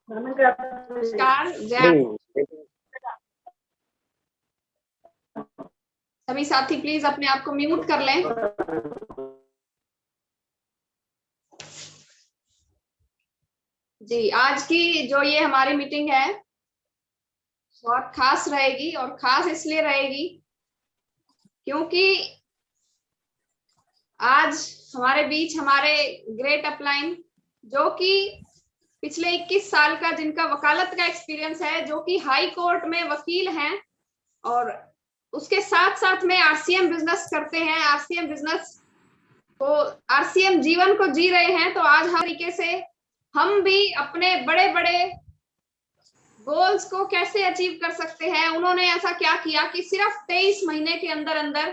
नमस्कार जय। सभी साथी प्लीज अपने आप को म्यूट कर लें। जी, आज की जो ये हमारी मीटिंग है बहुत खास रहेगी, और खास इसलिए रहेगी क्योंकि आज हमारे बीच हमारे ग्रेट अपलाइन, जो कि पिछले 21 साल का जिनका वकालत का एक्सपीरियंस है, जो कि हाई कोर्ट में वकील हैं और उसके साथ साथ में आरसीएम बिजनेस करते हैं, आरसीएम बिजनेस को, आरसीएम जीवन को जी रहे हैं। तो आज हर तरीके से हम भी अपने बड़े बड़े गोल्स को कैसे अचीव कर सकते हैं। उन्होंने ऐसा क्या किया कि सिर्फ 23 महीने के अंदर अंदर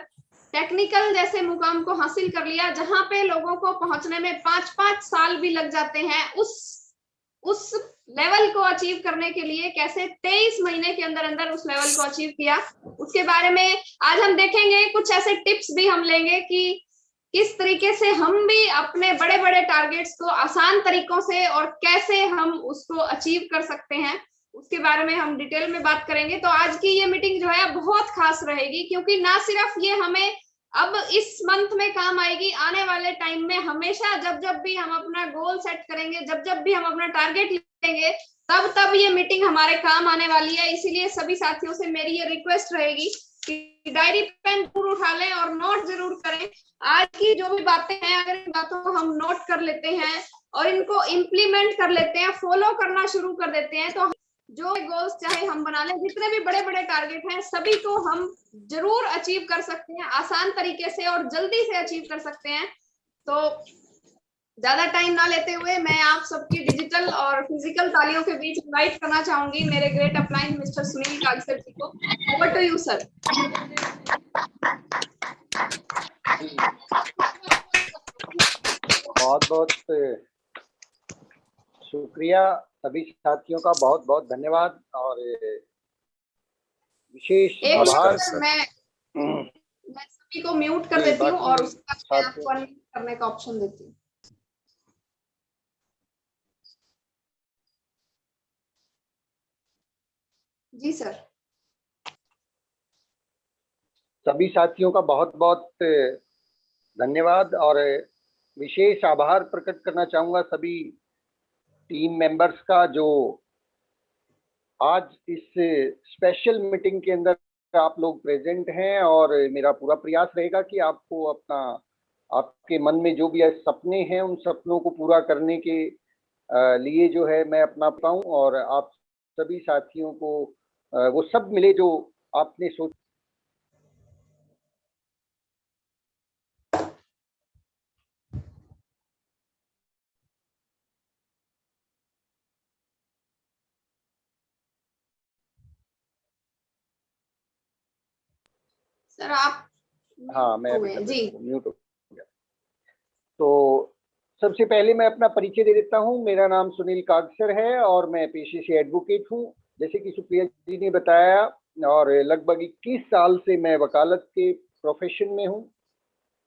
टेक्निकल जैसे मुकाम को हासिल कर लिया, जहां पे लोगों को पहुंचने में 5-5 साल भी लग जाते हैं। उस लेवल को अचीव करने के लिए कैसे 23 महीने के अंदर अंदर उस लेवल को अचीव किया, उसके बारे में आज हम देखेंगे। कुछ ऐसे टिप्स भी हम लेंगे कि किस तरीके से हम भी अपने बड़े बड़े टारगेट्स को आसान तरीकों से और कैसे हम उसको अचीव कर सकते हैं, उसके बारे में हम डिटेल में बात करेंगे। तो आज की ये मीटिंग जो है बहुत खास रहेगी, क्योंकि ना सिर्फ ये हमें अब इस मंथ में काम आएगी, आने वाले टाइम में हमेशा जब जब भी हम अपना गोल सेट करेंगे, जब जब भी हम अपना टारगेट लेंगे, तब तब ये मीटिंग हमारे काम आने वाली है। इसीलिए सभी साथियों से मेरी ये रिक्वेस्ट रहेगी कि डायरी पेन जरूर उठा लें और नोट जरूर करें। आज की जो भी बातें हैं, अगर इन बातों को हम नोट कर लेते हैं और इनको इम्प्लीमेंट कर लेते हैं, फॉलो करना शुरू कर देते हैं, तो जो गोल्स चाहे हम बना लें, जितने भी बड़े बड़े टारगेट हैं, सभी को हम जरूर अचीव कर सकते हैं, आसान तरीके से और जल्दी से अचीव कर सकते हैं। तो ज्यादा टाइम ना लेते हुए मैं आप सबकी डिजिटल और फिजिकल तालियों के बीच इनवाइट करना चाहूंगी मेरे great upline Mister Sunil Kagsar ji को। Over to you sir. बहुत बहुत शुक्रिया सभी साथियों का, बहुत बहुत धन्यवाद और विशेष आभार। मैं सभी को म्यूट कर देती हूँ और उसका मैं आपको अनम्यूट करने का ऑप्शन देती हूँ। जी सर। सभी साथियों का बहुत बहुत धन्यवाद और विशेष आभार प्रकट करना चाहूंगा सभी टीम मेंबर्स का, जो आज इस स्पेशल मीटिंग के अंदर आप लोग प्रेजेंट हैं। और मेरा पूरा प्रयास रहेगा कि आपको आपके मन में जो भी सपने हैं, उन सपनों को पूरा करने के लिए जो है मैं अपना पाऊं और आप सभी साथियों को वो सब मिले जो आपने सोचा। सर आप हाँ, मैं जी म्यूट हो गया। तो सबसे पहले मैं अपना परिचय दे देता हूँ। मेरा नाम सुनील कागसर है और मैं पेशे से एडवोकेट हूँ, जैसे कि सुप्रिया जी ने बताया। और लगभग 21 साल से मैं वकालत के प्रोफेशन में हूँ।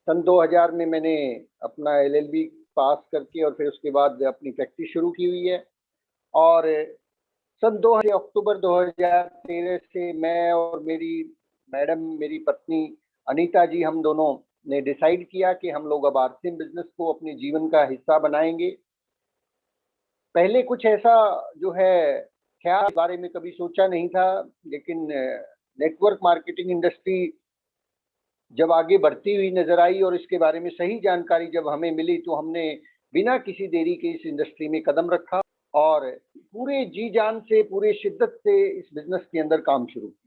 सन 2000 में मैंने अपना LLB पास करके और फिर उसके बाद अपनी प्रैक्टिस शुरू की हुई है। और सन 2000 अक्टूबर 2013 से मैं और मेरी पत्नी अनीता जी, हम दोनों ने डिसाइड किया कि हम लोग अब आरसीएम बिजनेस को अपने जीवन का हिस्सा बनाएंगे। पहले कुछ ऐसा जो है ख्याल के बारे में कभी सोचा नहीं था, लेकिन नेटवर्क मार्केटिंग इंडस्ट्री जब आगे बढ़ती हुई नजर आई और इसके बारे में सही जानकारी जब हमें मिली, तो हमने बिना किसी देरी के इस इंडस्ट्री में कदम रखा और पूरे जी जान से, पूरे शिद्दत से इस बिजनेस के अंदर काम शुरू किया।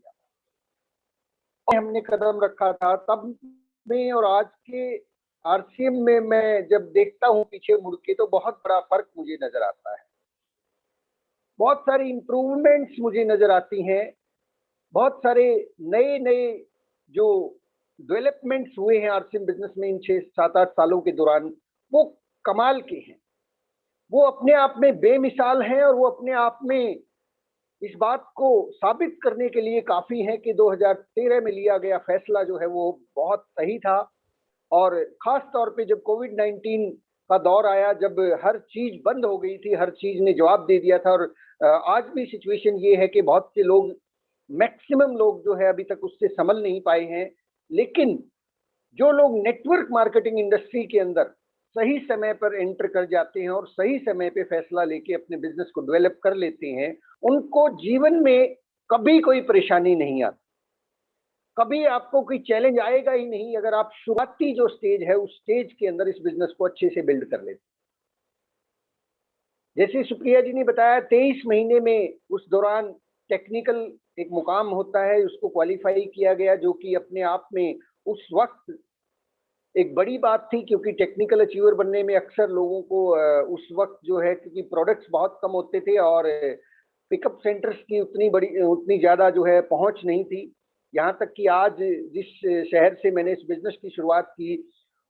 हमने कदम रखा था तब में और आज के आरसीएम में मैं जब देखता हूँ पीछे मुड़ के, तो बहुत बड़ा फर्क मुझे नजर आता है। बहुत सारी इंप्रूवमेंट्स मुझे नजर आती हैं। बहुत सारे नए नए जो डेवलपमेंट्स हुए हैं आरसीएम बिजनेस में इन 6-7-8 सालों के दौरान, वो कमाल के हैं। वो अपने आप में बेमिसाल हैं और वो अपने आप में इस बात को साबित करने के लिए काफी है कि 2013 में लिया गया फैसला जो है वो बहुत सही था। और खास तौर पे जब कोविड-19 का दौर आया जब हर चीज बंद हो गई थी, हर चीज ने जवाब दे दिया था। और आज भी सिचुएशन ये है कि बहुत से लोग, मैक्सिमम लोग जो है अभी तक उससे संभल नहीं पाए हैं। लेकिन जो लोग नेटवर्क मार्केटिंग इंडस्ट्री के अंदर सही समय पर एंटर कर जाते हैं और सही समय पे फैसला लेके अपने बिजनेस को डेवलप कर लेते हैं, उनको जीवन में कभी कोई परेशानी नहीं आती, कभी आपको कोई चैलेंज आएगा ही नहीं, अगर आप शुरुआती जो स्टेज है उस स्टेज के अंदर इस बिजनेस को अच्छे से बिल्ड कर लेते। जैसे सुप्रिया जी ने बताया, 23 महीने में उस दौरान टेक्निकल एक मुकाम होता है, उसको क्वालिफाई किया गया, जो कि अपने आप में उस वक्त एक बड़ी बात थी, क्योंकि टेक्निकल अचीवर बनने में अक्सर लोगों को उस वक्त जो है, क्योंकि प्रोडक्ट्स बहुत कम होते थे और पिकअप सेंटर्स की उतनी ज्यादा जो है पहुंच नहीं थी। यहाँ तक कि आज जिस शहर से मैंने इस बिजनेस की शुरुआत की,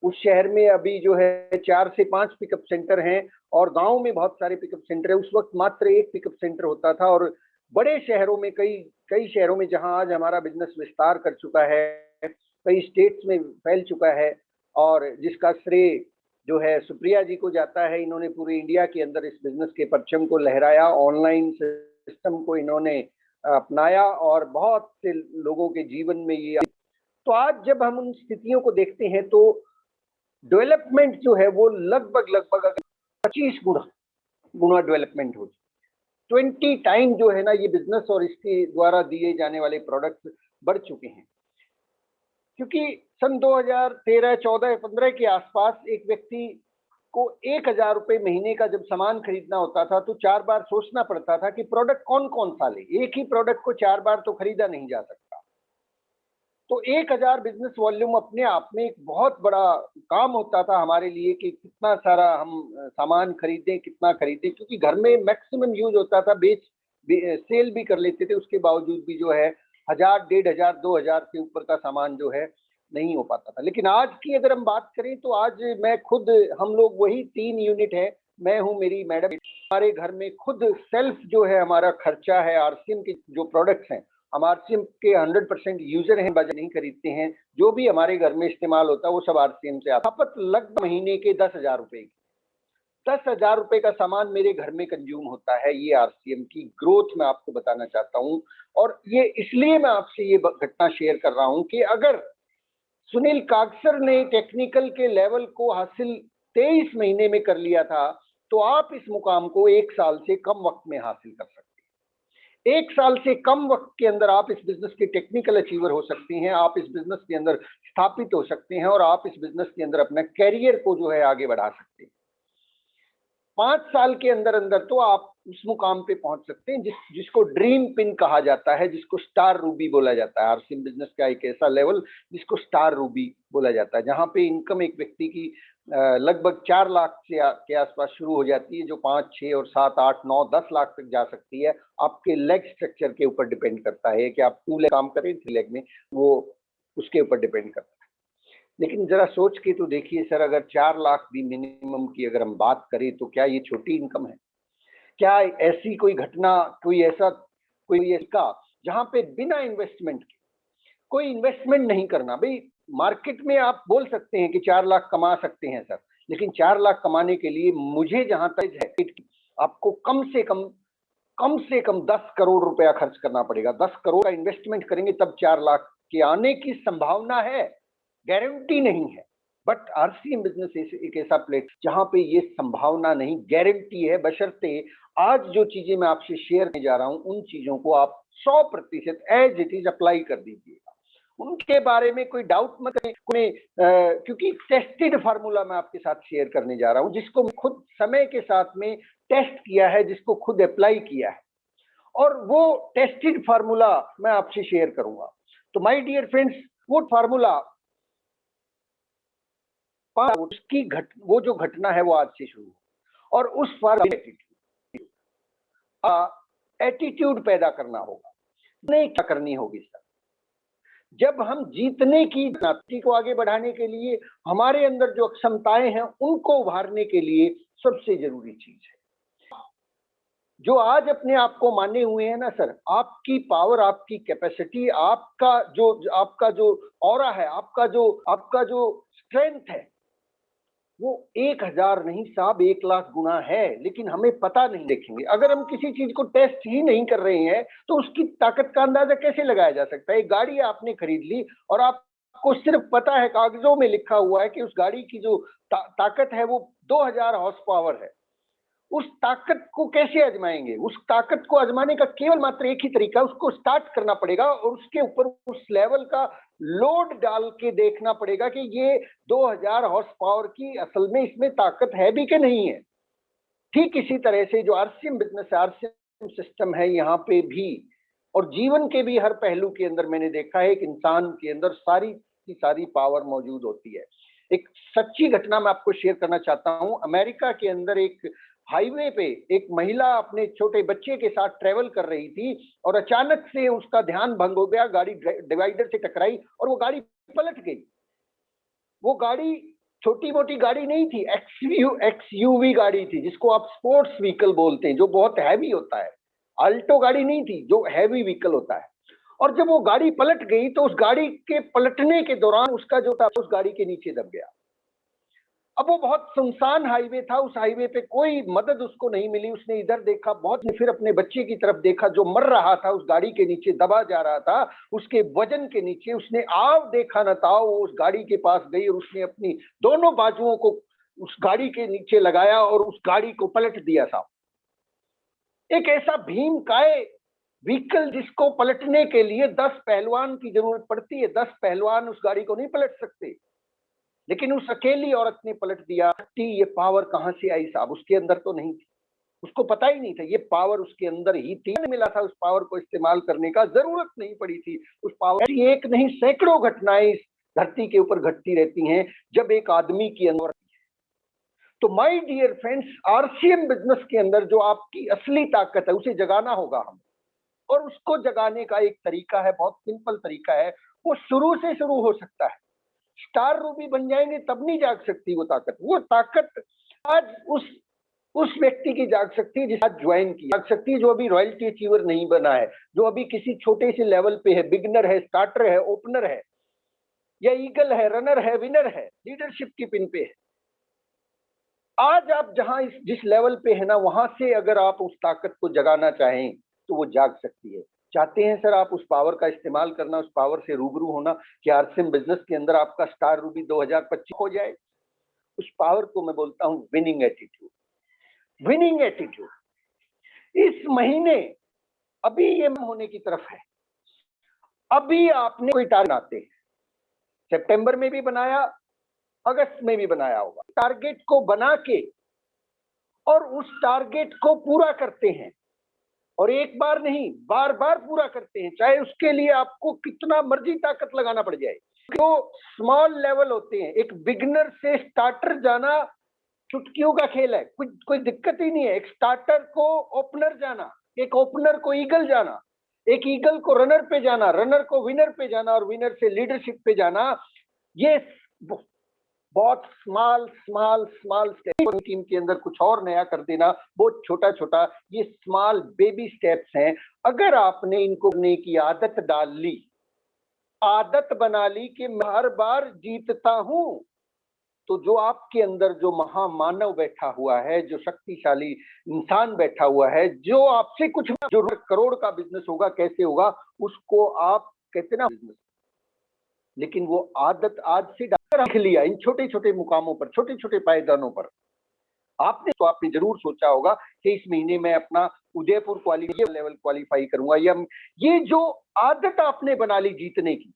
उस शहर में अभी जो है 4 से 5 पिकअप सेंटर हैं और गांव में बहुत सारे पिकअप सेंटर है। उस वक्त मात्र 1 पिकअप सेंटर होता था। और बड़े शहरों में, कई शहरों में जहां आज हमारा बिजनेस विस्तार कर चुका है, कई स्टेट्स में फैल चुका है, और जिसका श्रेय जो है सुप्रिया जी को जाता है। इन्होंने पूरे इंडिया के अंदर इस बिजनेस के परचम को लहराया, ऑनलाइन सिस्टम को इन्होंने अपनाया और बहुत से लोगों के जीवन में ये। तो आज जब हम उन स्थितियों को देखते हैं तो डेवलपमेंट जो है वो लगभग 25 गुना डेवलपमेंट हो, 20 टाइम जो है ना ये बिजनेस और इसके द्वारा दिए जाने वाले प्रोडक्ट्स बढ़ चुके हैं। क्योंकि सन 2013, 14, 15 के आसपास एक व्यक्ति को 1000 रुपए महीने का जब सामान खरीदना होता था तो 4 बार सोचना पड़ता था कि प्रोडक्ट कौन कौन सा ले। एक ही प्रोडक्ट को 4 बार तो खरीदा नहीं जा सकता। तो 1000 बिजनेस वॉल्यूम अपने आप में एक बहुत बड़ा काम होता था हमारे लिए कि कितना सारा हम सामान खरीदें, कितना खरीदें, क्योंकि घर में मैक्सिमम यूज होता था, सेल भी कर लेते थे, उसके बावजूद भी जो है 1000, 1500, 2000 के ऊपर का सामान जो है नहीं हो पाता था। लेकिन आज की अगर हम बात करें तो आज मैं खुद, हम लोग वही 3 यूनिट है, मैं हूँ, मेरी मैडम, हमारे घर में खुद सेल्फ जो है हमारा खर्चा है आरसीएम के जो प्रोडक्ट्स हैं, हम आरसीएम के 100% यूजर हैं, बाजार नहीं खरीदते हैं। जो भी हमारे घर में इस्तेमाल होता है वो सब आरसीएम से आता है। लगभग महीने के 10,000 रुपए की, 10,000 रुपए का सामान मेरे घर में कंज्यूम होता है। ये आरसीएम की ग्रोथ मैं आपको बताना चाहता हूँ। और ये इसलिए मैं आपसे ये घटना शेयर कर रहा हूँ कि अगर सुनील कागसर ने टेक्निकल के लेवल को हासिल 23 महीने में कर लिया था, तो आप इस मुकाम को 1 साल से कम वक्त में हासिल कर सकते हैं। 1 साल से कम वक्त के अंदर आप इस बिजनेस के टेक्निकल अचीवर हो सकते हैं, आप इस बिजनेस के अंदर स्थापित हो सकते हैं और आप इस बिजनेस के अंदर अपना कैरियर को जो है आगे बढ़ा सकते हैं। 5 साल के अंदर अंदर तो आप उस मुकाम पे पहुंच सकते हैं जिसको ड्रीम पिन कहा जाता है, जिसको स्टार रूबी बोला जाता है। आरसीएम बिजनेस का एक ऐसा लेवल जिसको स्टार रूबी बोला जाता है, जहां पे इनकम एक व्यक्ति की लगभग 4 लाख के आसपास शुरू हो जाती है, जो 5, 6 और 7, 8, 9, 10 लाख तक जा सकती है। आपके लेग स्ट्रक्चर के ऊपर डिपेंड करता है कि आप 2 लेग काम करें, 3 लेग में, वो उसके ऊपर डिपेंड करता है। लेकिन जरा सोच के तो देखिए सर, अगर 4 लाख भी मिनिमम की अगर हम बात करें तो क्या ये छोटी इनकम है? क्या ऐसी कोई घटना, कोई इसका जहां पे बिना इन्वेस्टमेंट के, कोई इन्वेस्टमेंट नहीं करना। भाई मार्केट में आप बोल सकते हैं कि 4 लाख कमा सकते हैं सर, लेकिन 4 लाख कमाने के लिए मुझे जहां तक है, आपको कम से कम 10 करोड़ रुपया खर्च करना पड़ेगा। 10 करोड़ का इन्वेस्टमेंट करेंगे तब 4 लाख के आने की संभावना है, गारंटी नहीं है। बट आरसीएम बिजनेस एक ऐसा प्लेट जहां पे ये संभावना नहीं, गारंटी है, बशर्ते आज जो चीजें मैं आपसे शेयर करने जा रहा हूं उन चीजों को आप 100% एज इट इज अप्लाई कर दीजिएगा। उनके बारे में कोई डाउट मत करें, क्योंकि टेस्टेड फार्मूला मैं आपके साथ शेयर करने जा रहा हूं, जिसको मैं खुद समय के साथ में टेस्ट किया है, जिसको खुद अप्लाई किया है, और वो टेस्टेड फार्मूला मैं आपसे शेयर करूंगा। तो माय डियर फ्रेंड्स, वो फार्मूला वो जो घटना है वो आज से शुरू हो, और उस एटीट्यूड पैदा करना होगा। नहीं, क्या करनी होगी सर? जब हम जीतने की नाती को आगे बढ़ाने के लिए, हमारे अंदर जो क्षमताएं हैं उनको उभारने के लिए सबसे जरूरी चीज है जो आज अपने आप को माने हुए हैं ना सर, आपकी पावर, आपकी कैपेसिटी, आपका जो ऑरा है, आपका जो स्ट्रेंथ है, वो 1000 नहीं साहब 1,00,000 गुना है, लेकिन हमें पता नहीं। देखेंगे अगर हम किसी चीज को टेस्ट ही नहीं कर रहे हैं तो उसकी ताकत का अंदाजा कैसे लगाया जा सकता है? एक गाड़ी आपने खरीद ली और आपको सिर्फ पता है, कागजों में लिखा हुआ है कि उस गाड़ी की जो ताकत है वो 2000 हॉर्स पावर है। उस ताकत को कैसे आजमाएंगे? उस ताकत को आजमाने का केवल मात्र एक ही तरीका, उसको स्टार्ट करना पड़ेगा और उसके ऊपर उस लेवल का लोड डाल के देखना पड़ेगा कि ये 2000 हॉर्स पावर की असल में इसमें ताकत है भी कि नहीं है। ठीक इसी तरह से जो आरसीएम बिजनेस है, आरसीएम सिस्टम है, यहाँ पे भी और जीवन के भी हर पहलू के अंदर मैंने देखा है कि इंसान के अंदर सारी की सारी पावर मौजूद होती है। एक सच्ची घटना मैं आपको शेयर करना चाहता हूं। अमेरिका के अंदर एक हाईवे पे एक महिला अपने छोटे बच्चे के साथ ट्रेवल कर रही थी और अचानक से उसका ध्यान भंग हो गया, गाड़ी डिवाइडर से टकराई और वो गाड़ी पलट गई। वो गाड़ी छोटी मोटी गाड़ी नहीं थी, एक्सयूवी गाड़ी थी, जिसको आप स्पोर्ट्स व्हीकल बोलते हैं, जो बहुत हैवी होता है। अल्टो गाड़ी नहीं थी जो हैवी व्हीकल होता है। और जब वो गाड़ी पलट गई तो उस गाड़ी के पलटने के दौरान उसका जो था उस गाड़ी के नीचे दब गया। अब वो बहुत सुनसान हाईवे था, उस हाईवे पे कोई मदद उसको नहीं मिली। उसने इधर देखा, बहुत फिर अपने बच्चे की तरफ देखा जो मर रहा था, उस गाड़ी के नीचे दबा जा रहा था, उसके वजन के नीचे। उसने आव देखा न था, वो उस गाड़ी के पास गई और उसने अपनी दोनों बाजुओं को उस गाड़ी के नीचे लगाया और उस गाड़ी को पलट दिया साहब। एक ऐसा भीम काय व्हीकल जिसको पलटने के लिए 10 पहलवान की जरूरत पड़ती है। 10 पहलवान उस गाड़ी को नहीं पलट सकते, लेकिन उस अकेली औरत ने पलट दिया। ये पावर कहां से आई साहब? उसके अंदर तो नहीं थी, उसको पता ही नहीं था। ये पावर उसके अंदर ही थी, मिला था। उस पावर को इस्तेमाल करने का जरूरत नहीं पड़ी थी। उस पावर की एक नहीं सैकड़ों घटनाएं इस धरती के ऊपर घटती रहती हैं जब एक आदमी के अंदर। तो my dear friends, RCM business के अंदर जो आपकी असली ताकत है उसे जगाना होगा हम। और उसको जगाने का एक तरीका है, बहुत सिंपल तरीका है। वो शुरू से शुरू हो सकता है। स्टार रूबी बन जाएंगे तब नहीं जाग सकती वो ताकत। वो ताकत आज उस व्यक्ति की जाग सकती है जिसे आज ज्वाइन की, जाग सकती है जो अभी रॉयल्टी अचीवर नहीं बना है, जो अभी किसी छोटे से लेवल पे है, बिगनर है, स्टार्टर है, ओपनर है, या ईगल है, रनर है, विनर है, लीडरशिप की पिन पे है। आज आप जहां जिस लेवल पे है ना, वहां से अगर आप उस ताकत को जगाना चाहें तो वो जाग सकती है। चाहते हैं सर आप उस पावर का इस्तेमाल करना, उस पावर से रूबरू होना कि आरसीएम बिजनेस के अंदर आपका स्टार रूबी 2025 हो जाए? उस पावर को मैं बोलता हूं विनिंग एटीट्यूड। विनिंग एटीट्यूड इस महीने अभी ये होने की तरफ है। अभी आपने कोई टारगेट बनाते हैं, सितंबर में भी बनाया, अगस्त में भी बनाया होगा, टारगेट को बना के और उस टारगेट को पूरा करते हैं। और एक बार नहीं, बार बार पूरा करते हैं, चाहे उसके लिए आपको कितना मर्जी ताकत लगाना पड़ जाए। तो स्मॉल लेवल होते हैं। एक बिगनर से स्टार्टर जाना चुटकियों का खेल है, कोई दिक्कत ही नहीं है। एक स्टार्टर को ओपनर जाना, एक ओपनर को ईगल जाना, एक ईगल को रनर पे जाना, रनर को विनर पे जाना और विनर से लीडरशिप पे जाना, ये बहुत small small small step. Team के अंदर कुछ और नया कर देना, बहुत छोटा छोटा, ये स्मॉल बेबी स्टेप्स हैं। अगर आपने इनको करने की आदत डाल ली, आदत बना ली कि मैं हर बार जीतता हूं, तो जो आपके अंदर जो महामानव बैठा हुआ है, जो शक्तिशाली इंसान बैठा हुआ है, जो आपसे कुछ जो करोड़ का बिजनेस होगा, कैसे होगा उसको आप कहते ना बिजनेस, लेकिन वो आदत आज से रख लिया इन छोटे छोटे मुकामों पर, छोटे छोटे पायदानों पर। आपने जरूर सोचा होगा कि इस महीने में अपना उदयपुर क्वालिफाई लेवल क्वालिफाई करूंगा, या ये जो आदत आपने बना ली जीतने की,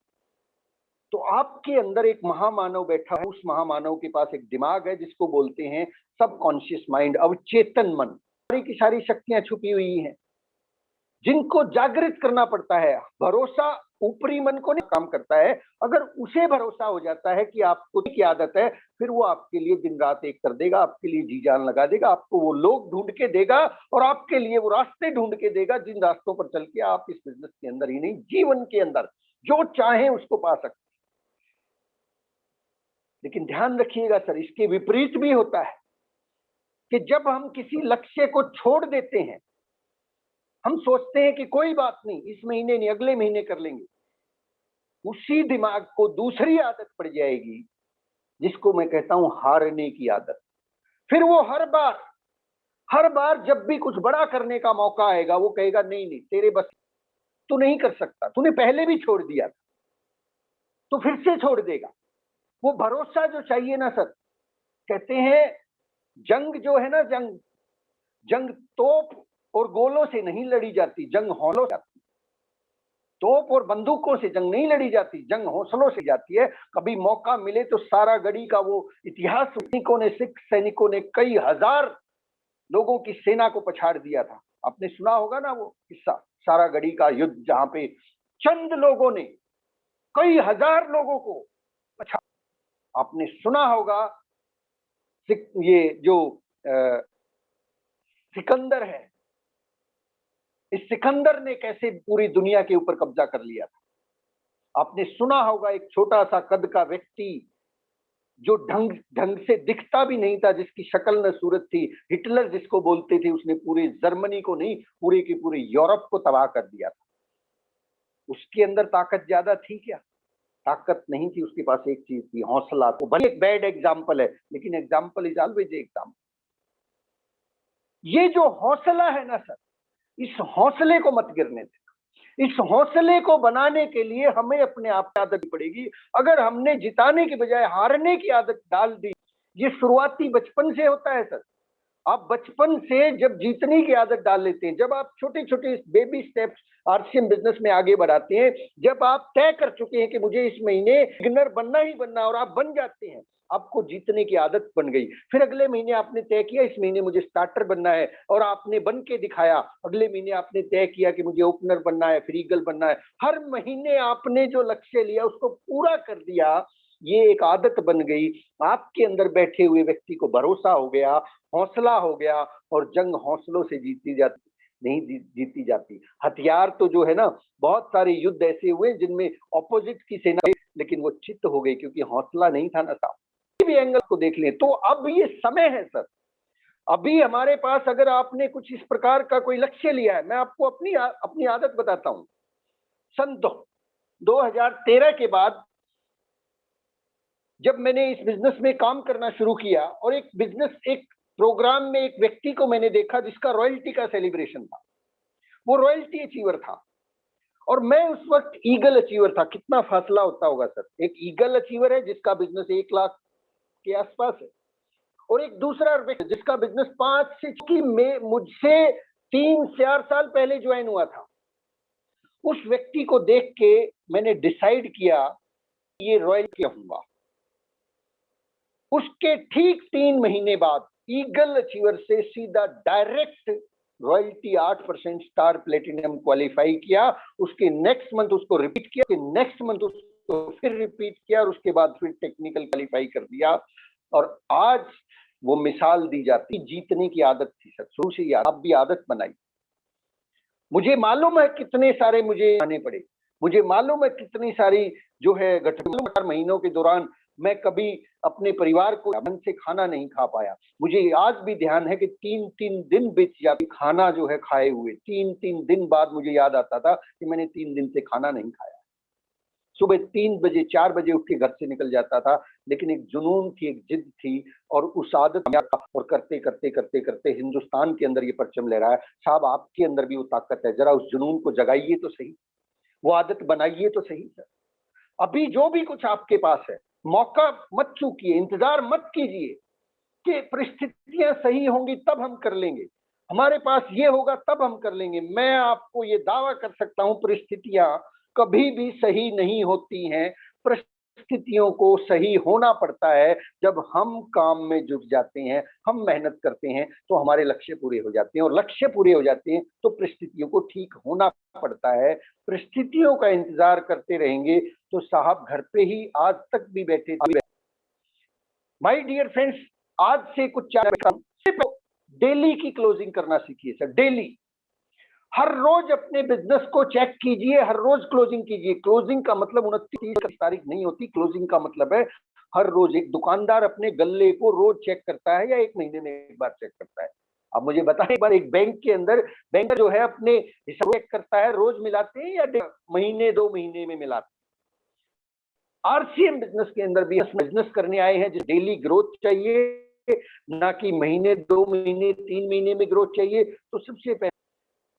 तो आपके अंदर एक महामानव बैठा है। उस महामानव के पास एक दिमाग है जिसको बोलते हैं सबकॉन्शियस माइंड, अवचेतन मन। सारी की सारी शक्तियां छुपी हुई हैं जिनको जागृत करना पड़ता है। भरोसा ऊपरी मन को नहीं काम करता है। अगर उसे भरोसा हो जाता है कि आपको की आदत है, फिर वो आपके लिए दिन रात एक कर देगा, आपके लिए जी जान लगा देगा, आपको वो लोग ढूंढ के देगा और आपके लिए वो रास्ते ढूंढ के देगा जिन रास्तों पर चल के आप इस बिजनेस के अंदर ही नहीं, जीवन के अंदर जो चाहे उसको पा सकते। लेकिन ध्यान रखिएगा सर, इसके विपरीत भी होता है कि जब हम किसी लक्ष्य को छोड़ देते हैं, हम सोचते हैं कि कोई बात नहीं, इस महीने नहीं अगले महीने कर लेंगे, उसी दिमाग को दूसरी आदत पड़ जाएगी जिसको मैं कहता हूं हारने की आदत। फिर वो हर बार जब भी कुछ बड़ा करने का मौका आएगा वो कहेगा नहीं नहीं तेरे बस, तू नहीं कर सकता, तूने पहले भी छोड़ दिया था, तो फिर से छोड़ देगा। वो भरोसा जो चाहिए ना सर, कहते हैं जंग जो है ना, जंग तोप और गोलों से नहीं लड़ी जाती, जंग हौसलों से जाती। तोप और बंदूकों से जंग नहीं लड़ी जाती, जंग हौसलों से जाती है। कभी मौका मिले तो सारागढ़ी का वो इतिहास, सैनिकों ने, सिख सैनिकों ने कई हजार लोगों की सेना को पछाड़ दिया था। आपने सुना होगा ना वो किस्सा, सारागढ़ी का युद्ध, जहां पे चंद लोगों ने कई हजार लोगों को पछाड़। आपने सुना होगा ये जो सिकंदर है, इस सिकंदर ने कैसे पूरी दुनिया के ऊपर कब्जा कर लिया था। आपने सुना होगा एक छोटा सा कद का व्यक्ति जो ढंग से दिखता भी नहीं था, जिसकी शक्ल न सूरत थी, हिटलर जिसको बोलते थे, उसने पूरे जर्मनी को नहीं, पूरे के पूरे यूरोप को तबाह कर दिया था। उसके अंदर ताकत ज्यादा थी क्या? ताकत नहीं थी, उसके पास एक चीज थी, हौसला। तो भले एक बैड एग्जाम्पल है, लेकिन एग्जाम्पल इज ऑलवेज एग्जाम्पल। ये जो हौसला है ना सर, इस हौसले को मत गिरने देना। इस हौसले को बनाने के लिए हमें अपने आप की आदत पड़ेगी। अगर हमने जिताने की बजाय हारने की आदत डाल दी, ये शुरुआती बचपन से होता है सर। आप बचपन से जब जीतने की आदत डाल लेते हैं, जब आप छोटे छोटे बेबी स्टेप्स आरसीएम बिजनेस में आगे बढ़ाते हैं, जब आप तय कर चुके हैं कि मुझे इस महीने बिगिनर बनना ही बनना, और आप बन जाते हैं, आपको जीतने की आदत बन गई। फिर अगले महीने आपने तय किया इस महीने मुझे स्टार्टर बनना है, और आपने बन के दिखाया। अगले महीने आपने तय किया कि मुझे ओपनर बनना है, फिर ईगल बनना है। हर महीने आपने जो लक्ष्य लिया उसको पूरा कर दिया। ये एक आदत बन गई। आपके अंदर बैठे हुए व्यक्ति को भरोसा हो गया, हौसला हो गया, और जंग हौसलों से जीती जाती नहीं, जीती जाती। हथियार तो जो है ना, बहुत सारे युद्ध ऐसे हुए जिनमें ऑपोजिट की सेना, लेकिन वो चित्त हो गई क्योंकि हौसला नहीं था ना साहब। भी एंगल को देख लें तो अब ये समय है सर। अभी हमारे पास अगर आपने कुछ इस प्रकार का कोई लक्ष्य लिया है, मैं आपको अपनी आदत बताता हूं। सन 2013 के बाद जब मैंने इस बिजनेस में काम करना शुरू किया, और एक प्रोग्राम में एक व्यक्ति को मैंने देखा जिसका रॉयल्टी का सेलिब्रेशन था। वो रॉयल्टी अचीवर था और मैं उस वक्त ईगल अचीवर था। कितना फासला होता होगा सर। एक ईगल अचीवर है जिसका बिजनेस 1 लाख के आसपास है, और एक दूसरा व्यक्ति जिसका बिजनेस 5 से, कि मैं मुझसे 3-4 साल पहले ज्वाइन हुआ था। उस व्यक्ति को देख के मैंने डिसाइड किया ये रॉयल्टी होगा। उसके ठीक 3 महीने बाद ईगल अचीवर से सीधा direct royalty 8% star platinum qualify किया। उसके नेक्स्ट मंथ उसको रिपीट किया, नेक्स्ट मंथ उसको फिर रिपीट किया, और उसके बाद फिर टेक्निकल क्वालिफाई कर दिया। और आज वो मिसाल दी जाती। जीतने की आदत थी सर, शुरू से ही। आप भी आदत बनाई। मुझे मालूम है कितने सारे मुझे आने पड़े, मुझे मालूम है कितनी सारी जो है घटनाओं, महीनों के दौरान मैं कभी अपने परिवार को ढंग से खाना नहीं खा पाया। मुझे आज भी ध्यान है कि 3-3 दिन बीत जाते खाना जो है खाए हुए। 3-3 दिन बाद मुझे याद आता था कि मैंने 3 दिन से खाना नहीं खाया। सुबह 3 बजे 4 बजे उठ के घर से निकल जाता था, लेकिन एक जुनून थी, एक जिद थी, और उस आदत, और करते करते करते करते हिंदुस्तान के अंदर ये परचम ले रहा है। साहब आपके अंदर भी वो ताकत है, जरा उस जुनून को जगाइए तो सही, वो आदत बनाइए तो सही सर। अभी जो भी कुछ आपके पास है, मौका मत चूकिए, इंतजार मत कीजिए कि परिस्थितियां सही होंगी तब हम कर लेंगे, हमारे पास ये होगा तब हम कर लेंगे। मैं आपको ये दावा कर सकता हूं परिस्थितियां कभी भी सही नहीं होती हैं। परिस्थितियों को सही होना पड़ता है जब हम काम में जुट जाते हैं, हम मेहनत करते हैं, तो हमारे लक्ष्य पूरे हो जाते हैं, और लक्ष्य पूरे हो जाते हैं तो परिस्थितियों को ठीक होना पड़ता है। परिस्थितियों का इंतजार करते रहेंगे तो साहब घर पे ही आज तक भी बैठे थे। माय डियर फ्रेंड्स, आज से कुछ 4 डेली की क्लोजिंग करना सीखिए सर। डेली हर रोज अपने बिजनेस को चेक कीजिए, हर रोज क्लोजिंग कीजिए। क्लोजिंग का मतलब 29 तारीख नहीं होती, क्लोजिंग का मतलब है हर रोज। एक दुकानदार अपने गल्ले को रोज चेक करता है या 1 महीने में एक बार चेक करता है? अब मुझे बताएं, एक बार एक बैंक के अंदर बैंकर जो है अपने हिसाब चेक करता है, रोज मिलाते हैं या महीने 2 महीने में मिलाते हैं? आरसीएम बिजनेस के अंदर भी बिजनेस करने आए हैं जो डेली ग्रोथ चाहिए, ना कि महीने 2 महीने 3 महीने में ग्रोथ चाहिए। तो सबसे पहले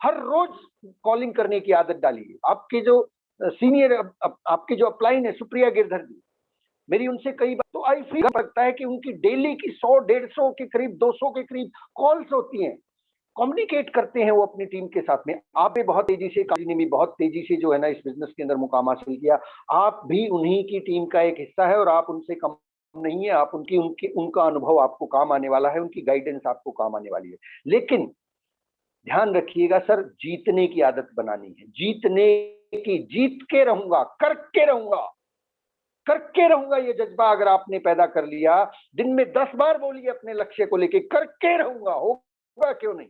हर रोज कॉलिंग करने की आदत डालिए। आपके जो सीनियर आपके जो अपलाइन है सुप्रिया गिरधर जी, मेरी उनसे कई बार तो आई फील लगता है कि उनकी डेली की 100-150 के करीब 200 के करीब कॉल्स होती हैं। कम्युनिकेट करते हैं वो अपनी टीम के साथ में। आप भी बहुत तेजी से ने भी बहुत तेजी से जो है ना इस बिजनेस के अंदर मुकाम हासिल किया। आप भी उन्हीं की टीम का एक हिस्सा है और आप उनसे कम नहीं है। आप उनका अनुभव आपको काम आने वाला है, उनकी गाइडेंस आपको काम आने वाली है। लेकिन ध्यान रखिएगा सर, जीतने की आदत बनानी है। जीतने की, जीत के रहूंगा, करके रहूंगा, करके रहूंगा, ये जज्बा अगर आपने पैदा कर लिया, दिन में 10 बार बोलिए अपने लक्ष्य को लेके, करके रहूंगा, होगा क्यों नहीं।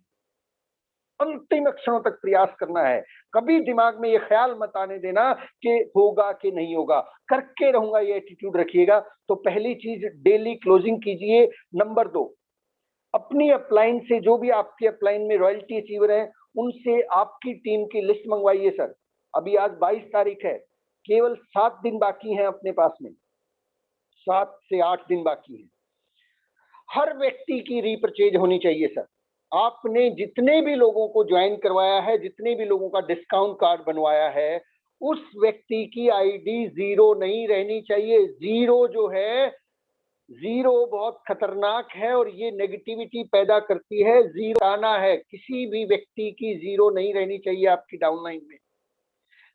अंतिम क्षणों तक प्रयास करना है। कभी दिमाग में ये ख्याल मत आने देना कि होगा कि नहीं होगा, करके रहूंगा, ये एटीट्यूड रखिएगा। तो पहली चीज, डेली क्लोजिंग कीजिए। नंबर 2, अपनी अपलाइन से, जो भी आपकी अपलाइन में रॉयल्टी अचीवर है, उनसे आपकी टीम की लिस्ट मंगवाइए सर। अभी आज 22 तारीख है, केवल 7 दिन बाकी हैं अपने पास में, 7 से 8 दिन बाकी हैं। हर व्यक्ति की रीपरचेज होनी चाहिए सर। आपने जितने भी लोगों को ज्वाइन करवाया है, जितने भी लोगों का डिस्काउंट कार्ड बनवाया है, उस व्यक्ति की आईडी 0 नहीं रहनी चाहिए। 0 जो है, 0 बहुत खतरनाक है और ये नेगेटिविटी पैदा करती है। 0 आना है, किसी भी व्यक्ति की 0 नहीं रहनी चाहिए आपकी डाउनलाइन में।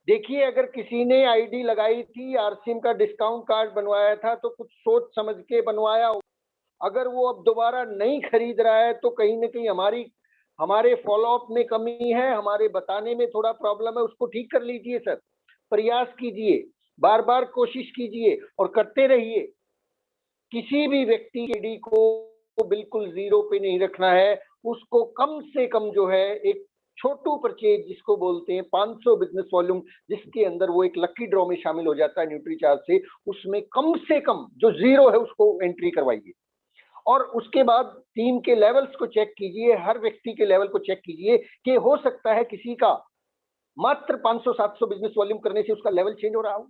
देखिए, अगर किसी ने आईडी लगाई थी, आरसीएम का डिस्काउंट कार्ड बनवाया था, तो कुछ सोच समझ के बनवाया। अगर वो अब दोबारा नहीं खरीद रहा है तो कहीं ना कहीं हमारे फॉलोअप में कमी है, हमारे बताने में थोड़ा प्रॉब्लम है। उसको ठीक कर लीजिए सर, प्रयास कीजिए, बार बार कोशिश कीजिए और करते रहिए। किसी भी व्यक्ति के डी को बिल्कुल 0 पे नहीं रखना है। उसको कम से कम जो है एक छोटू परचेज जिसको बोलते हैं, 500 बिजनेस वॉल्यूम, जिसके अंदर वो एक लकी ड्रॉ में शामिल हो जाता है न्यूट्रीचार्ज से, उसमें कम से कम जो 0 है उसको एंट्री करवाइए। और उसके बाद टीम के लेवल्स को चेक कीजिए, हर व्यक्ति के लेवल को चेक कीजिए कि हो सकता है किसी का मात्र 500-700 बिजनेस वॉल्यूम करने से उसका लेवल चेंज हो रहा हो।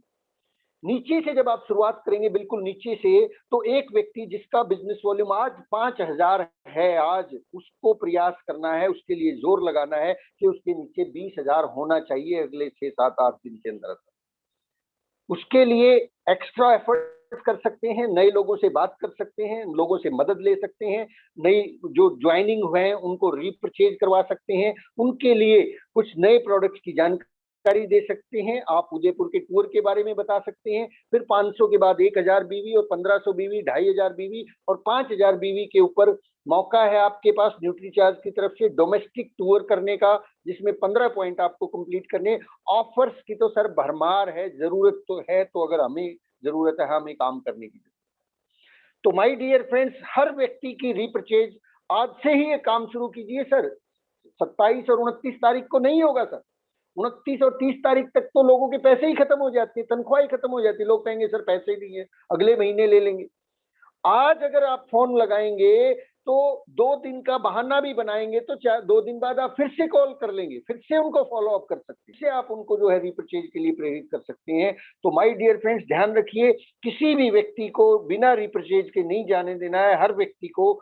नीचे से जब आप शुरुआत करेंगे, बिल्कुल नीचे से, तो एक व्यक्ति जिसका बिजनेस वॉल्यूम आज 5000 है, आज उसको प्रयास करना है, उसके लिए जोर लगाना है कि उसके नीचे 20,000 होना चाहिए अगले 6-7-8 दिन के अंदर। उसके लिए एक्स्ट्रा एफर्ट कर सकते हैं, नए लोगों से बात कर सकते हैं, लोगों से मदद ले सकते हैं, नई जो ज्वाइनिंग हुए हैं उनको रीपरचेज करवा सकते हैं, उनके लिए कुछ नए प्रोडक्ट्स की जानकारी दे सकते हैं। आप उदयपुर के टूर के बारे में बता सकते हैं। फिर 500 के बाद 1000 बीवी और 1500 बीवी, 2500 बीवी और 5000 बीवी के ऊपर मौका है आपके पास न्यूट्रीचार्ज की तरफ से डोमेस्टिक टूर करने का, जिसमें 15 पॉइंट आपको कंप्लीट करने। ऑफर्स की तो सर भरमार है, जरूरत तो है, तो अगर हमें जरूरत है, हमें काम करने की। तो माय डियर फ्रेंड्स, हर व्यक्ति की रीपरचेज आज से ही ये काम शुरू कीजिए सर। 27 और 29 तारीख को नहीं होगा सर। 29 और 30 तारीख तक तो लोगों के पैसे ही खत्म हो जाते हैं, तनख्वाह ही खत्म हो जाती है। लोग कहेंगे सर पैसे नहीं है, अगले महीने ले लेंगे। आज अगर आप फोन लगाएंगे तो 2 दिन का बहाना भी बनाएंगे तो 2 दिन बाद आप फिर से कॉल कर लेंगे, फिर से उनको फॉलो अप कर सकते हैं, इससे आप उनको जो है रीपरचेज के लिए प्रेरित कर सकते हैं। तो माय डियर फ्रेंड्स, ध्यान रखिए, किसी भी व्यक्ति को बिना रीपरचेज के नहीं जाने देना है। हर व्यक्ति को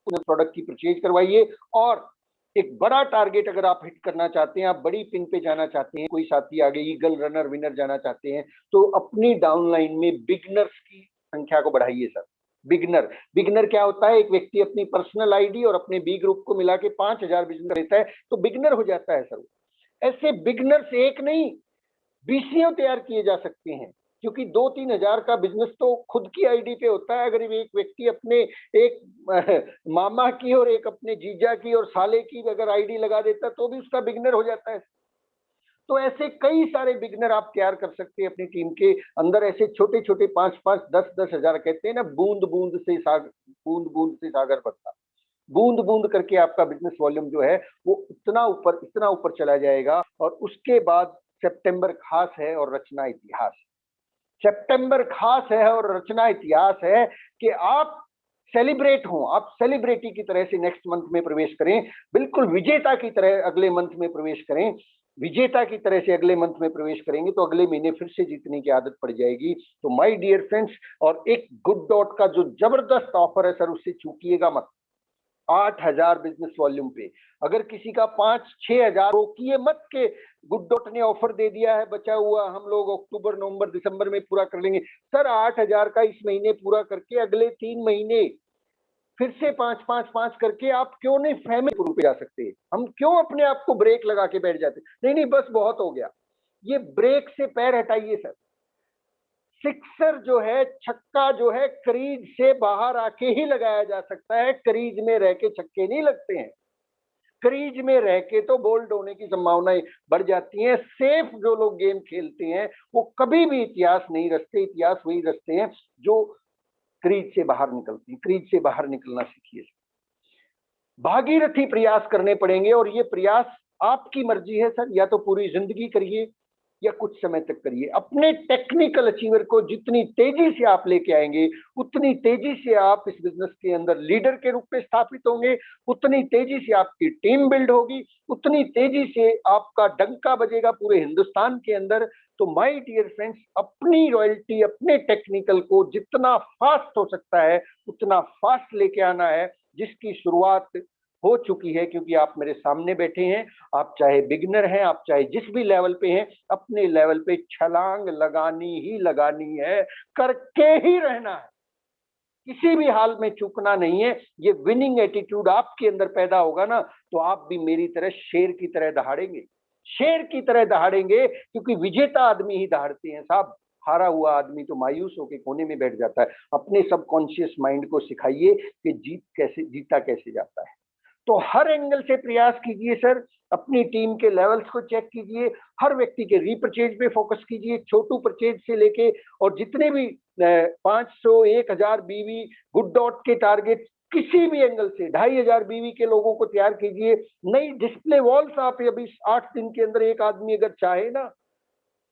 प्रोडक्ट की परचेज करवाइए। और एक बड़ा टारगेट अगर आप हिट करना चाहते हैं, आप बड़ी पिन पे जाना चाहते हैं, कोई साथी आगे ईगल रनर विनर जाना चाहते हैं, तो अपनी डाउनलाइन में बिगनर्स की संख्या को बढ़ाइए सर। बिगनर क्या होता है? एक व्यक्ति अपनी पर्सनल आईडी और अपने बी ग्रुप को मिला के 5000 बिजनेस लेता है तो बिगनर हो जाता है सर। ऐसे बिगनर्स एक नहीं, 20 तैयार किए जा सकते हैं, क्योंकि 2-3 हजार का बिजनेस तो खुद की आईडी पे होता है। अगर एक व्यक्ति अपने एक मामा की और एक अपने जीजा की और साले की अगर आईडी लगा देता तो भी उसका बिगनर हो जाता है। तो ऐसे कई सारे बिगनर आप तैयार कर सकते हैं अपनी टीम के अंदर। ऐसे छोटे छोटे 5-5, 10-10 हजार, कहते हैं ना, बूंद बूंद से सागर बनता। बूंद बूंद करके आपका बिजनेस वॉल्यूम जो है वो इतना ऊपर चला जाएगा। और उसके बाद सितंबर खास है और रचना इतिहास। सितंबर खास है और रचना इतिहास है कि आप सेलिब्रेट हो, आप सेलिब्रिटी की तरह से नेक्स्ट मंथ में प्रवेश करें, बिल्कुल विजेता की तरह अगले मंथ में प्रवेश करें। विजेता की तरह से अगले मंथ में प्रवेश करेंगे तो अगले महीने फिर से जीतने की आदत पड़ जाएगी। तो माय डियर फ्रेंड्स, और एक गुड डॉट का जो जबरदस्त ऑफर है सर, उससे चूकिएगा मत। 8,000 बिजनेस वॉल्यूम पे अगर किसी का 5-6 हजार हो, किए मत के गुड डॉट ने ऑफर दे दिया है, बचा हुआ हम लोग अक्टूबर नवंबर दिसंबर में पूरा कर लेंगे। सर 8,000 का इस महीने पूरा करके अगले 3 महीने फिर से 5-5-5 करके आप क्यों नहीं फैमिली ग्रुप पे जा सकते? हम क्यों अपने आप को ब्रेक लगा के बैठ जाते? नहीं नहीं, बस बहुत हो गया, ये ब्रेक से पैर हटाइए सर। सिक्सर जो है, छक्का जो है, क्रीज से बाहर आके ही लगाया जा सकता है, क्रीज में रह के छक्के नहीं लगते हैं। क्रीज में रह के तो बोल्ड होने की संभावनाएं बढ़ जाती हैं। सेफ जो लोग गेम खेलते हैं वो कभी भी इतिहास नहीं रचते, इतिहास वही रचते हैं जो क्रीज से बाहर निकलती हैं। क्रीज से बाहर निकलना सीखिए, भागीरथी प्रयास करने पड़ेंगे, और ये प्रयास आपकी मर्जी है सर, या तो पूरी जिंदगी करिए या कुछ समय तक करिए। अपने टेक्निकल अचीवर को जितनी तेजी से आप लेके आएंगे, उतनी तेजी से आप इस बिजनेस के अंदर लीडर के रूप में स्थापित होंगे, उतनी तेजी से आपकी टीम बिल्ड होगी, उतनी तेजी से आपका डंका बजेगा पूरे हिंदुस्तान के अंदर। तो माय डियर फ्रेंड्स, अपनी रॉयल्टी, अपने टेक्निकल को जितना फास्ट हो सकता है उतना फास्ट लेके आना है, जिसकी शुरुआत हो चुकी है, क्योंकि आप मेरे सामने बैठे हैं। आप चाहे बिगिनर हैं, आप चाहे जिस भी लेवल पे हैं, अपने लेवल पे छलांग लगानी ही लगानी है, करके ही रहना है, किसी भी हाल में चूकना नहीं है। ये विनिंग एटीट्यूड आपके अंदर पैदा होगा ना, तो आप भी मेरी तरह शेर की तरह दहाड़ेंगे, शेर की तरह दहाड़ेंगे, क्योंकि विजेता आदमी ही दहाड़ते हैं साहब। हारा हुआ आदमी तो मायूस होकर कोने में बैठ जाता है। अपने सबकॉन्शियस माइंड को सिखाइए कि जीता कैसे जाता है। तो हर एंगल से प्रयास कीजिए सर, अपनी टीम के लेवल्स को चेक कीजिए, हर व्यक्ति के रीपरचेज पे फोकस कीजिए, छोटू परचेज से लेके और जितने भी 500, 1,000 बीवी गुड डॉट के टारगेट, किसी भी एंगल से 2,500 बीवी के लोगों को तैयार कीजिए। नई डिस्प्ले वॉल्स आप अभी 8 दिन के अंदर, एक आदमी अगर चाहे ना,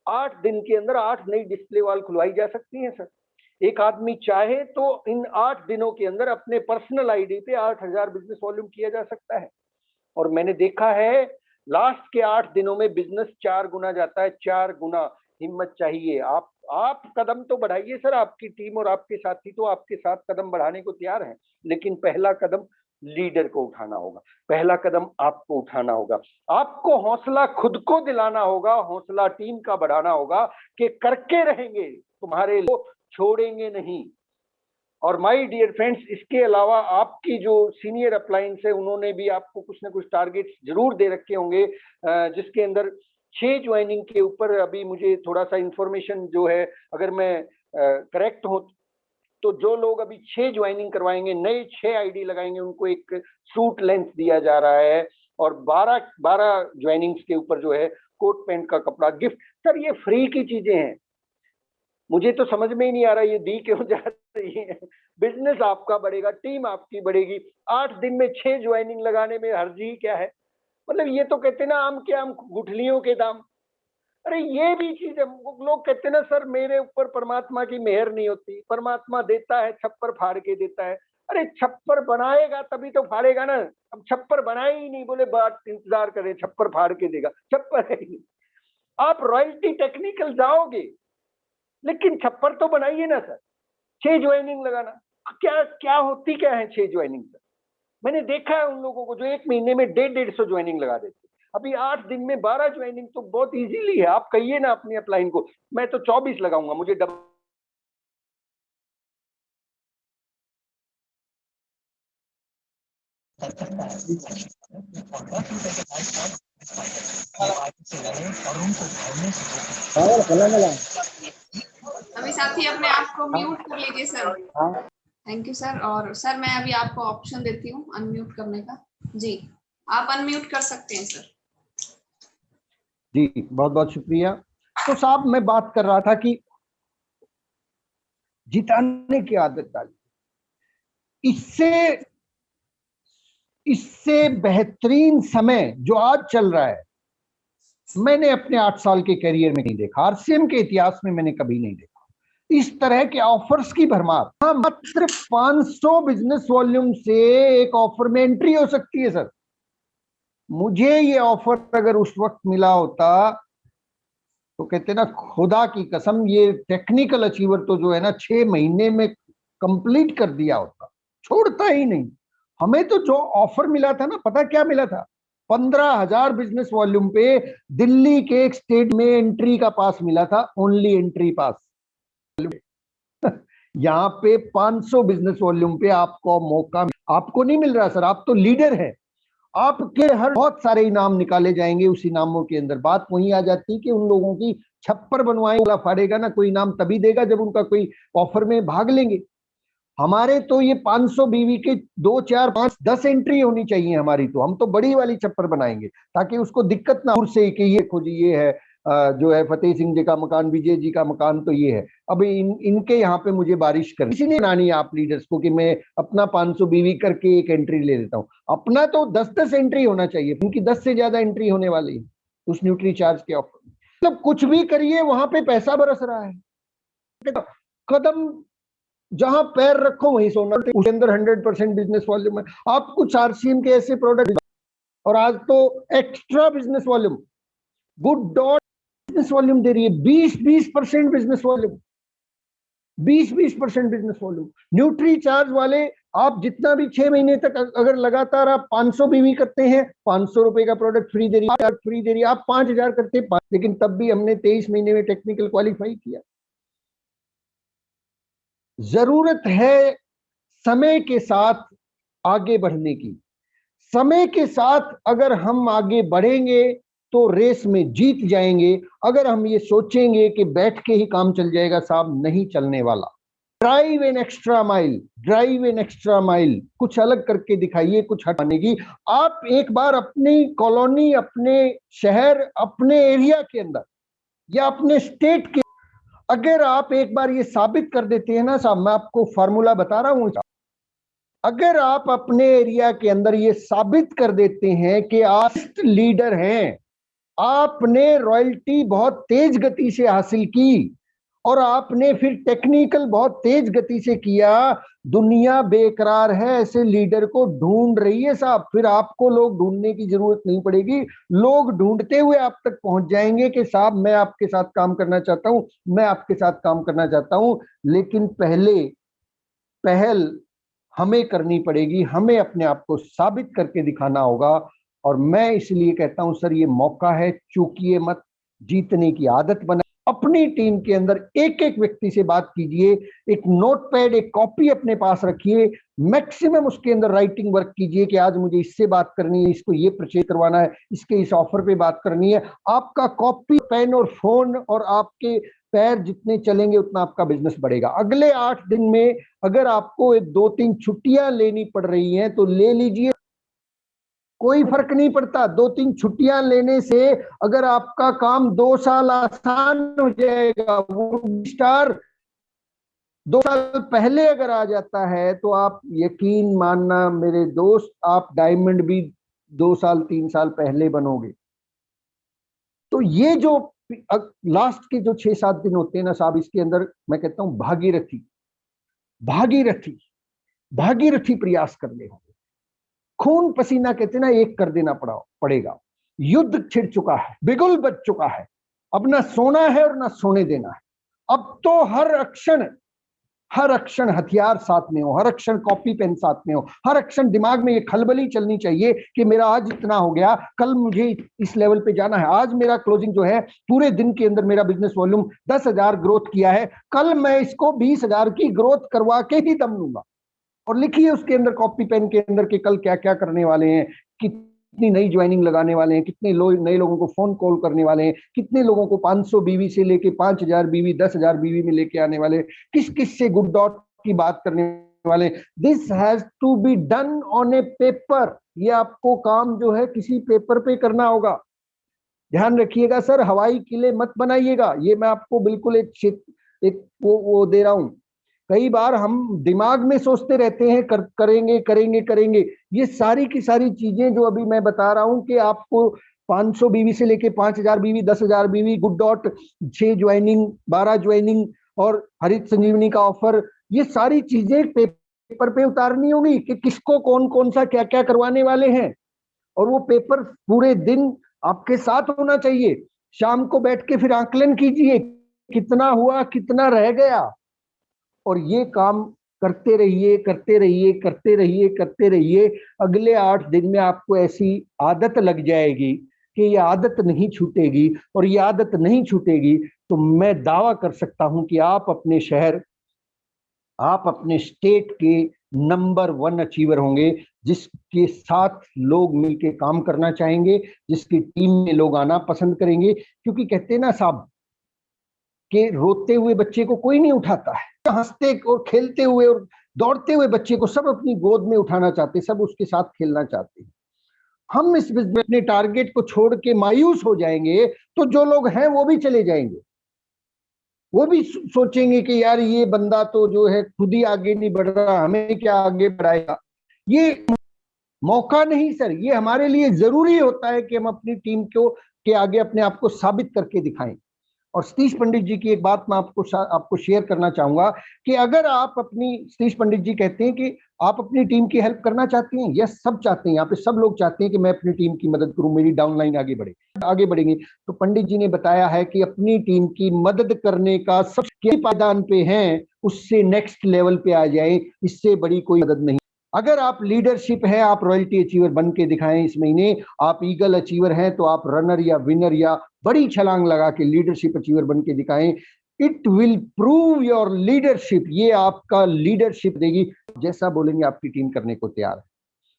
8 दिन के अंदर 8 नई डिस्प्ले वॉल खुलवाई जा सकती है सर। एक आदमी चाहे तो इन 8 दिनों के अंदर अपने पर्सनल आईडी पे 8,000 बिजनेस वॉल्यूम किया जा सकता है। और मैंने देखा है लास्ट के 8 दिनों में बिजनेस 4 गुना जाता है, 4 गुना। हिम्मत चाहिए, आप कदम तो बढ़ाइए सर, आपकी टीम और आपके साथी तो आपके साथ कदम बढ़ाने को तैयार हैं, लेकिन पहला कदम लीडर को उठाना होगा, पहला कदम आपको उठाना होगा। आपको हौसला खुद को दिलाना होगा, हौसला टीम का बढ़ाना होगा कि करके रहेंगे, तुम्हारे लोग छोड़ेंगे नहीं। और माय डियर फ्रेंड्स, इसके अलावा आपकी जो सीनियर अपलाइंस है, उन्होंने भी आपको कुछ ना कुछ टारगेट्स जरूर दे रखे होंगे, जिसके अंदर 6 ज्वाइनिंग के ऊपर अभी मुझे थोड़ा सा इंफॉर्मेशन जो है, अगर मैं करेक्ट हूं, तो जो लोग अभी 6 ज्वाइनिंग करवाएंगे, नए 6 आईडी लगाएंगे, उनको एक सूट लेंथ दिया जा रहा है, और 12 ज्वाइनिंग्स के ऊपर जो है कोट पैंट का कपड़ा गिफ्ट। सर ये फ्री की चीजें हैं, मुझे तो समझ में ही नहीं आ रहा ये दी क्यों जा रही है। बिजनेस आपका बढ़ेगा, टीम आपकी बढ़ेगी। 8 दिन में 6 ज्वाइनिंग लगाने में हर्जी क्या है? मतलब ये तो कहते ना आम के आम गुठलियों के दाम। अरे ये भी चीज लोग कहते ना सर मेरे ऊपर परमात्मा की मेहर नहीं होती, परमात्मा देता है छप्पर फाड़ के देता है। अरे छप्पर बनाएगा तभी तो फाड़ेगा ना, अब छप्पर बनाए ही नहीं, बोले बात इंतजार करें छप्पर फाड़ के देगा, छप्पर है ही नहीं। आप रॉयल्टी टेक्निकल जाओगे, लेकिन छप्पर तो बनाइए ना सर। 6 ज्वाइनिंग लगाना क्या क्या होती क्या है 6 ज्वाइनिंग सर? मैंने देखा है उन लोगों को जो 1 महीने में 150 ज्वाइनिंग लगा देते। अभी 8 दिन में 12 ज्वाइनिंग तो बहुत इजीली है। आप कहिए ना अपनी अपलाइन को, मैं तो 24 लगाऊंगा, मुझे डबल। अभी साथी अपने आप को म्यूट कर लीजिए सर। Thank you sir. और सर मैं अभी आपको ऑप्शन देती हूँ अनम्यूट करने का। जी आप अनम्यूट कर सकते हैं सर। जी बहुत बहुत शुक्रिया। तो साहब मैं बात कर रहा था कि जिताने की आदत डाली, इससे बेहतरीन समय जो आज चल रहा है मैंने अपने 8 साल के करियर में नहीं देखा, आरसीएम के इतिहास में मैंने कभी नहीं देखा। इस तरह के ऑफर्स की भरमार। हाँ, मात्र 500 बिजनेस वॉल्यूम से एक ऑफर में एंट्री हो सकती है सर। मुझे ये ऑफर अगर उस वक्त मिला होता तो कहते ना, खुदा की कसम, ये टेक्निकल अचीवर तो जो है ना 6 महीने में कंप्लीट कर दिया होता, छोड़ता ही नहीं। हमें तो जो ऑफर मिला था ना, पता क्या मिला था? 15,000 बिजनेस वॉल्यूम पे दिल्ली के एक स्टेट में एंट्री का पास मिला था, ओनली एंट्री पास। यहाँ पे 500 बिजनेस वॉल्यूम पे आपको मौका, आपको नहीं मिल रहा सर, आप तो लीडर है, आपके हर बहुत सारे इनाम निकाले जाएंगे। उस इनामों के अंदर बात वहीं आ जाती है कि उन लोगों की छप्पर बनवाए, वाला फाड़ेगा ना, कोई इनाम तभी देगा जब उनका कोई ऑफर में भाग लेंगे। हमारे तो ये 500 बीवी के 2, 4, 5, 10 एंट्री होनी चाहिए हमारी, तो हम तो बड़ी वाली छप्पर बनाएंगे ताकि उसको दिक्कत ना हो से कि ये खोजी ये है, जो है फतेह सिंह जी का मकान, विजय जी का मकान तो ये है, अब इनके यहाँ पे मुझे बारिश करनी, किसी ने बनानी है आप लीडर्स को कि मैं अपना 500 बीवी करके एक एंट्री ले लेता हूँ। अपना तो 10-10 एंट्री होना चाहिए, उनकी 10 से ज्यादा एंट्री होने वाली है उस न्यूट्री चार्ज के ऑफर। मतलब कुछ भी करिए, वहां पे पैसा बरस रहा है। कदम जहां पैर रखो वहीं सोना, उसके अंदर 100% बिजनेस वॉल्यूम है। आप कुछ आरसीएम के ऐसे प्रोडक्ट, और आज तो extra business volume, good dot business volume दे रही है, 20% business volume, 20% business volume. Nutricharge वाले, आप जितना भी 6 महीने तक अगर लगातार आप 500 बीवी करते हैं, 500 रुपए का प्रोडक्ट फ्री दे रही है, फ्री दे रही है। आप 5,000 करते हैं, लेकिन तब भी हमने 23 महीने में टेक्निकल क्वालिफाई किया। जरूरत है समय के साथ आगे बढ़ने की। समय के साथ अगर हम आगे बढ़ेंगे तो रेस में जीत जाएंगे। अगर हम ये सोचेंगे कि बैठ के ही काम चल जाएगा, साहब नहीं चलने वाला। Drive an extra mile, drive an extra mile, कुछ अलग करके दिखाइए, कुछ हटाने की। आप एक बार अपनी कॉलोनी, अपने शहर, अपने एरिया के अंदर या अपने स्टेट के, अगर आप एक बार ये साबित कर देते हैं ना साहब, मैं आपको फॉर्मूला बता रहा हूं, अगर आप अपने एरिया के अंदर ये साबित कर देते हैं कि आप लीडर हैं, आपने रॉयल्टी बहुत तेज गति से हासिल की और आपने फिर टेक्निकल बहुत तेज गति से किया, दुनिया बेकरार है, ऐसे लीडर को ढूंढ रही है साहब। फिर आपको लोग ढूंढने की जरूरत नहीं पड़ेगी, लोग ढूंढते हुए आप तक पहुंच जाएंगे कि साहब मैं आपके साथ काम करना चाहता हूं, मैं आपके साथ काम करना चाहता हूं। लेकिन पहल हमें करनी पड़ेगी, हमें अपने आप को साबित करके दिखाना होगा। और मैं इसलिए कहता हूं सर, ये मौका है, चूकिए मत, जीतने की आदत बना। अपनी टीम के अंदर एक एक व्यक्ति से बात कीजिए, एक नोटपैड, एक कॉपी अपने पास रखिए, मैक्सिमम उसके अंदर राइटिंग वर्क कीजिए कि आज मुझे इससे बात करनी है, इसको ये परचेज करवाना है, इसके इस ऑफर पे बात करनी है। आपका कॉपी, पेन और फोन और आपके पैर जितने चलेंगे उतना आपका बिजनेस बढ़ेगा। अगले 8 दिन में अगर आपको 2-3 छुट्टियां लेनी पड़ रही हैं तो ले लीजिए, कोई फर्क नहीं पड़ता। 2-3 छुट्टियां लेने से अगर आपका काम 2 साल आसान हो जाएगा, वो स्टार 2 साल पहले अगर आ जाता है तो आप यकीन मानना मेरे दोस्त, आप डायमंड भी 2 साल 3 साल पहले बनोगे। तो ये जो लास्ट के जो 6-7 दिन होते हैं ना साहब, इसके अंदर मैं कहता हूं भागीरथी भागीरथी भागीरथी प्रयास करने होंगे। खून पसीना कहते ना एक कर देना पड़ेगा। युद्ध छिड़ चुका है, बिगुल बज चुका है, अब ना सोना है और ना सोने देना है। अब तो हर अक्षण हथियार साथ में हो, हर अक्षण कॉपी पेन साथ में हो, हर अक्षण दिमाग में ये खलबली चलनी चाहिए कि मेरा आज इतना हो गया, कल मुझे इस लेवल पे जाना है। आज मेरा क्लोजिंग जो है, पूरे दिन के अंदर मेरा बिजनेस वॉल्यूम 10,000 ग्रोथ किया है, कल मैं इसको 20,000 की ग्रोथ करवा के ही दम लूंगा। और लिखिए उसके अंदर कॉपी पेन के अंदर कि कल क्या क्या करने वाले हैं, कितनी नई ज्वाइनिंग लगाने वाले हैं, कितने नए लोगों को फोन कॉल करने वाले हैं, कितने लोगों को 500 बीवी से लेके 5,000 बीवी, 10,000 बीवी में लेके आने वाले, किस किस से गुड डॉट की बात करने वाले। This has to be done on a paper. ये आपको काम जो है किसी पेपर पे करना होगा। ध्यान रखिएगा सर, हवाई किले मत बनाइएगा। ये मैं आपको बिल्कुल एक वो दे रहा हूं। कई बार हम दिमाग में सोचते रहते हैं करेंगे करेंगे करेंगे। ये सारी की सारी चीजें जो अभी मैं बता रहा हूं कि आपको 500 बीवी से लेके 5,000 बीवी, 10,000 बीवी, गुड डॉट, 6 ज्वाइनिंग, 12 ज्वाइनिंग, और हरित संजीवनी का ऑफर, ये सारी चीजें पेपर पे उतारनी होगी कि किसको कौन कौन सा क्या क्या करवाने वाले हैं। और वो पेपर पूरे दिन आपके साथ होना चाहिए। शाम को बैठ के फिर आकलन कीजिए, कितना हुआ, कितना रह गया। और ये काम करते रहिए, करते रहिए, करते रहिए, करते रहिए। अगले 8 दिन में आपको ऐसी आदत लग जाएगी कि ये आदत नहीं छूटेगी। और ये आदत नहीं छूटेगी तो मैं दावा कर सकता हूं कि आप अपने शहर, आप अपने स्टेट के नंबर 1 अचीवर होंगे, जिसके साथ लोग मिलके काम करना चाहेंगे, जिसकी टीम में लोग आना पसंद करेंगे। क्योंकि कहते हैं ना साहब कि रोते हुए बच्चे को कोई नहीं उठाता है, हंसते और खेलते हुए और दौड़ते हुए बच्चे को सब अपनी गोद में उठाना चाहते, सब उसके साथ खेलना चाहते हैं। हम इस अपने टारगेट को छोड़ के मायूस हो जाएंगे तो जो लोग हैं वो भी चले जाएंगे। वो भी सोचेंगे कि यार ये बंदा तो जो है खुद ही आगे नहीं बढ़ रहा, हमें क्या आगे बढ़ाएगा। ये मौका नहीं सर, ये हमारे लिए जरूरी होता है कि हम अपनी टीम को के आगे अपने आप को साबित करके दिखाएं। और सतीश पंडित जी की एक बात मैं आपको शेयर करना चाहूंगा कि अगर आप सतीश पंडित जी कहते हैं कि आप अपनी टीम की हेल्प करना चाहती हैं। यस, सब चाहते हैं, यहाँ पे सब लोग चाहते हैं कि मैं अपनी टीम की मदद करूं, मेरी डाउनलाइन आगे बढ़ेंगे। तो पंडित जी ने बताया है कि अपनी टीम की मदद करने का सबसे पायदान पे हैं, उससे नेक्स्ट लेवल पे आ जाए, इससे बड़ी कोई मदद नहीं। अगर आप लीडरशिप है, आप रॉयल्टी अचीवर बन के दिखाएं इस महीने। आप ईगल अचीवर हैं तो आप रनर या विनर या बड़ी छलांग लगा के लीडरशिप अचीवर बन के दिखाएं। It will prove your leadership, ये आपका लीडरशिप देगी। जैसा बोलेंगे आपकी टीम करने को तैयार है।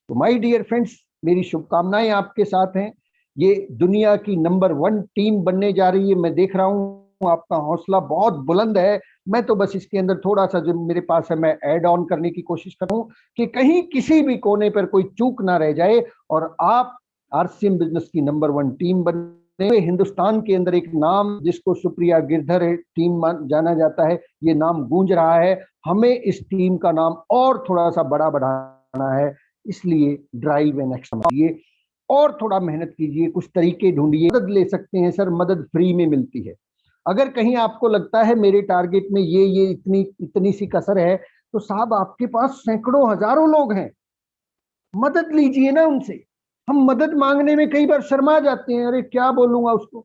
तो माय डियर फ्रेंड्स, मेरी शुभकामनाएं आपके साथ हैं। ये दुनिया की नंबर 1 टीम बनने जा रही है। मैं देख रहा हूं आपका हौसला बहुत बुलंद है। मैं तो बस इसके अंदर थोड़ा सा जो मेरे पास है मैं ऐड ऑन करने की कोशिश करूं कि कहीं किसी भी कोने पर कोई चूक ना रह जाए और आप आरसीएम बिजनेस की नंबर 1 टीम बने। हिंदुस्तान के अंदर एक नाम जिसको सुप्रिया गिरधर टीम जाना जाता है, ये नाम गूंज रहा है। हमें इस टीम का नाम और थोड़ा सा बड़ा बढ़ाना है, इसलिए ड्राइव एंड एक्शन कीजिए और थोड़ा मेहनत कीजिए, कुछ तरीके ढूंढिए। मदद ले सकते हैं सर, मदद फ्री में मिलती है। अगर कहीं आपको लगता है मेरे टारगेट में ये इतनी सी कसर है, तो साहब आपके पास सैकड़ों हजारों लोग हैं, मदद लीजिए ना उनसे। हम मदद मांगने में कई बार शर्मा जाते हैं, अरे क्या बोलूंगा उसको,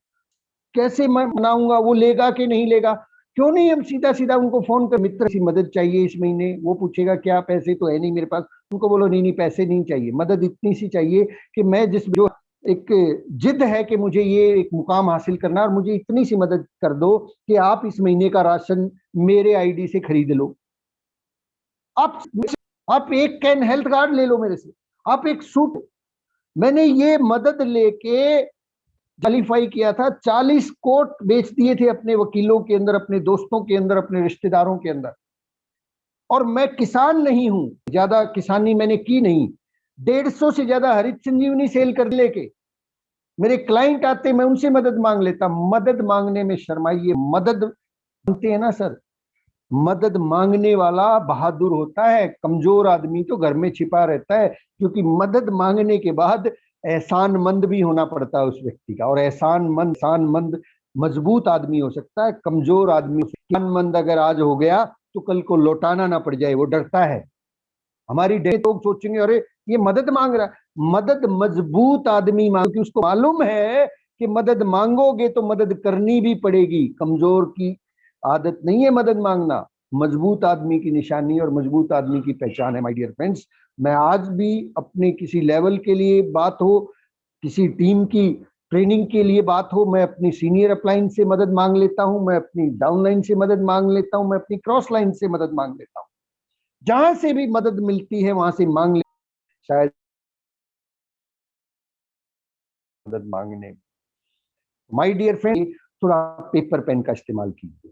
कैसे मैं मनाऊंगा, वो लेगा कि नहीं लेगा। क्यों नहीं हम सीधा सीधा उनको फोन कर, मित्र सी मदद चाहिए इस महीने। वो पूछेगा क्या, पैसे तो है नहीं मेरे पास। उनको बोलो नहीं पैसे नहीं चाहिए, मदद इतनी सी चाहिए कि मैं जो एक जिद है कि मुझे ये एक मुकाम हासिल करना, और मुझे इतनी सी मदद कर दो कि आप इस महीने का राशन मेरे आईडी से खरीद लो। आप एक कैन हेल्थ कार्ड ले लो मेरे से, आप एक सूट। मैंने ये मदद लेके क्वालिफाई किया था, 40 कोट बेच दिए थे अपने वकीलों के अंदर, अपने दोस्तों के अंदर, अपने रिश्तेदारों के अंदर। और मैं किसान नहीं हूं, ज्यादा किसानी मैंने की नहीं। 150 से ज्यादा हरित संजीवनी सेल कर लेके मेरे क्लाइंट आते, मैं उनसे मदद मांग लेता। मदद मांगने में शर्माइए। मदद मांगते हैं ना सर, मदद मांगने वाला बहादुर होता है, कमजोर आदमी तो घर में छिपा रहता है। क्योंकि मदद मांगने के बाद एहसानमंद भी होना पड़ता है उस व्यक्ति का, और एहसानमंद मजबूत आदमी हो सकता है, कमजोर आदमी एहसानमंद अगर आज हो गया तो कल को लौटाना ना पड़ जाए, वो डरता है। हमारी लोग सोचेंगे अरे ये मदद मांग रहा है। मदद मजबूत आदमी मांग, क्योंकि उसको मालूम है कि मदद मांगोगे तो मदद करनी भी पड़ेगी। कमजोर की आदत नहीं है मदद मांगना, मजबूत आदमी की निशानी और मजबूत आदमी की पहचान है। माय डियर फ्रेंड्स, मैं आज भी अपने किसी लेवल के लिए बात हो, किसी टीम की ट्रेनिंग के लिए बात हो, मैं अपनी सीनियर अपलाइन से मदद मांग लेता हूं, मैं अपनी डाउनलाइन से मदद मांग लेता हूं, मैं अपनी क्रॉस लाइन से मदद मांग लेता हूं। जहां से भी मदद मिलती है वहां से मांग ले, शायद मदद मांगने। माय डियर फ्रेंड, थोड़ा पेपर पेन का इस्तेमाल कीजिए,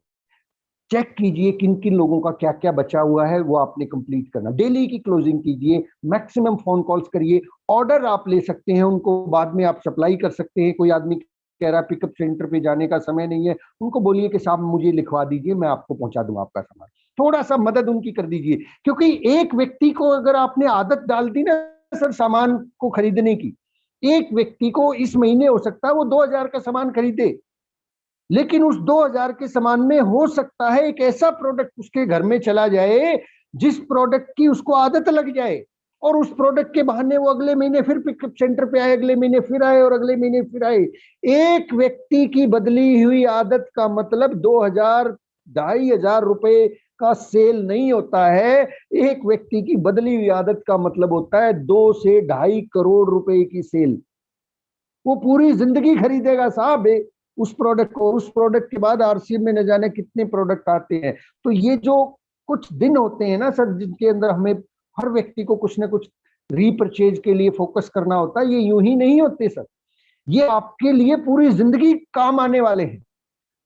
चेक कीजिए किन किन लोगों का क्या क्या बचा हुआ है, वो आपने कंप्लीट करना। डेली की क्लोजिंग कीजिए, मैक्सिमम फोन कॉल्स करिए। ऑर्डर आप ले सकते हैं, उनको बाद में आप सप्लाई कर सकते हैं। कोई आदमी कह रहा है पिकअप सेंटर पे जाने का समय नहीं है, उनको बोलिए कि साहब मुझे लिखवा दीजिए, मैं आपको पहुंचा दूंगा आपका सामान। थोड़ा सा मदद उनकी कर दीजिए, क्योंकि एक व्यक्ति को अगर आपने आदत डाल दी ना सर सामान को खरीदने की, एक व्यक्ति को इस महीने हो सकता है वो 2000 का सामान खरीदे, लेकिन उस 2000 के सामान में हो सकता है एक ऐसा प्रोडक्ट उसके घर में चला जाए जिस प्रोडक्ट की उसको आदत लग जाए, और उस प्रोडक्ट के बहाने वो अगले महीने फिर पिकअप सेंटर पे आए, अगले महीने फिर आए और अगले महीने फिर आए। एक व्यक्ति की बदली हुई आदत का मतलब 2000 2500 रुपए का सेल नहीं होता है। एक व्यक्ति की बदली हुई आदत का मतलब होता है 2 से 2.5 करोड़ रुपए की सेल। वो पूरी जिंदगी खरीदेगा साहब उस प्रोडक्ट को। उस प्रोडक्ट के बाद आरसीएम में न जाने कितने प्रोडक्ट आते हैं। तो ये जो कुछ दिन होते हैं ना सर, जिनके अंदर हमें हर व्यक्ति को कुछ ना कुछ रीपरचेज के लिए फोकस करना होता है, ये यूं ही नहीं होते सर। ये आपके लिए पूरी जिंदगी काम आने वाले हैं,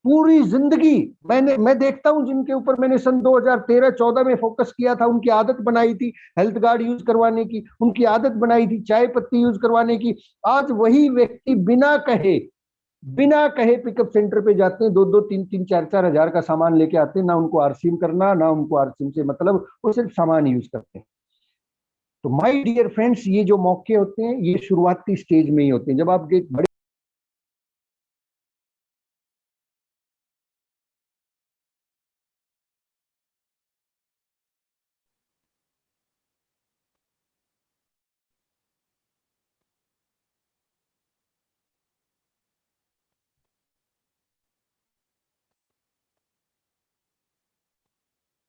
पूरी जिंदगी। मैं देखता हूं जिनके ऊपर मैंने सन 2013-14 में फोकस किया था, उनकी आदत बनाई थी हेल्थ गार्ड यूज करवाने की, उनकी आदत बनाई थी चाय पत्ती यूज करवाने की। आज वही व्यक्ति बिना कहे पिकअप सेंटर पे जाते हैं, 2-2, 3-3, 4-4 हजार का सामान लेके आते हैं। ना उनको आरसीएम करना, ना उनको आरसीएम से मतलब, वो सिर्फ सामान यूज करते हैं। तो माय डियर फ्रेंड्स, ये जो मौके होते हैं ये शुरुआती स्टेज में ही होते हैं। जब आप एक बड़े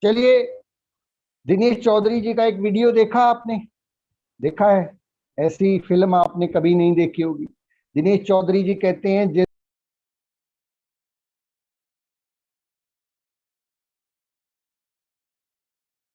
चलिए, दिनेश चौधरी जी का एक वीडियो देखा आपने? देखा है? ऐसी फिल्म आपने कभी नहीं देखी होगी। दिनेश चौधरी जी कहते हैं